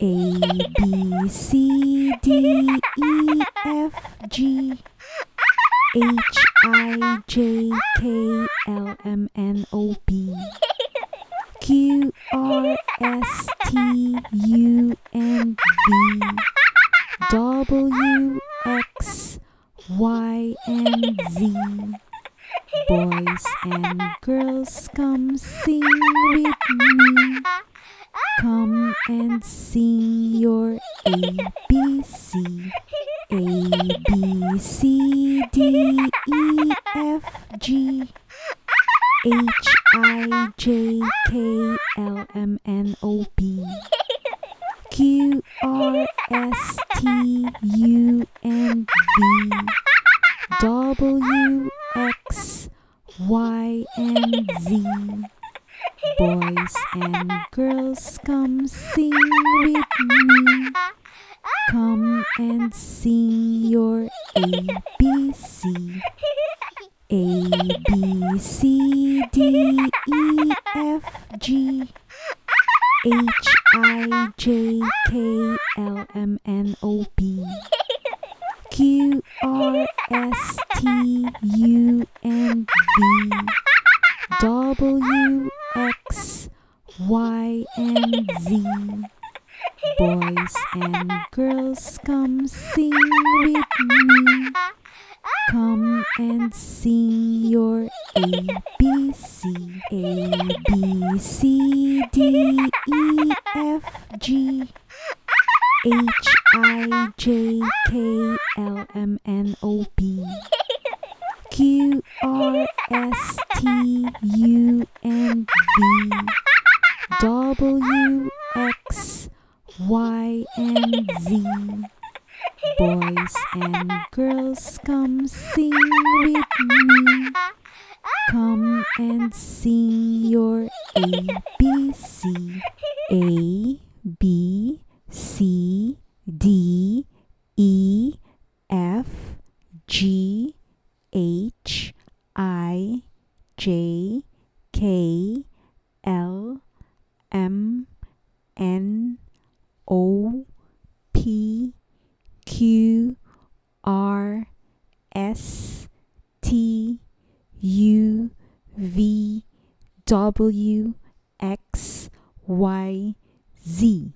A, B, C, D, E, F, G, H, I, J, K, L, M, N, O, P, Q, R, S, T, U, and V, W, X, Y, and Z. Boys and girls, come sing with me. Come and sing your ABC. A, B, C, D, E, F, G, H, I, J, K, L, M, N, O, P, Q, R, S, T, U, and V, W, X, Y, and Z. Boys and girls, come sing with me. Come and sing your ABC. A, B, C, D, E, F, G, H, I, J, K, L, M, N, O, P, Q, R, S, T, U, and V, W, X, Y, and Z. Boys and girls, come sing with me. Come and sing your ABC. A, B, C, D, E, F, G, H, I, J, K, L, M, N, O, P, Q, R, S, T, U, and V, W, X, Y, and Z. Boys and girls, come sing with me. Come and sing your ABC. A, B, C, D, E, F, G, H, I, J, K, L, M, N, O, P, Q, R, S, T, U, V, W, X, Y, Z.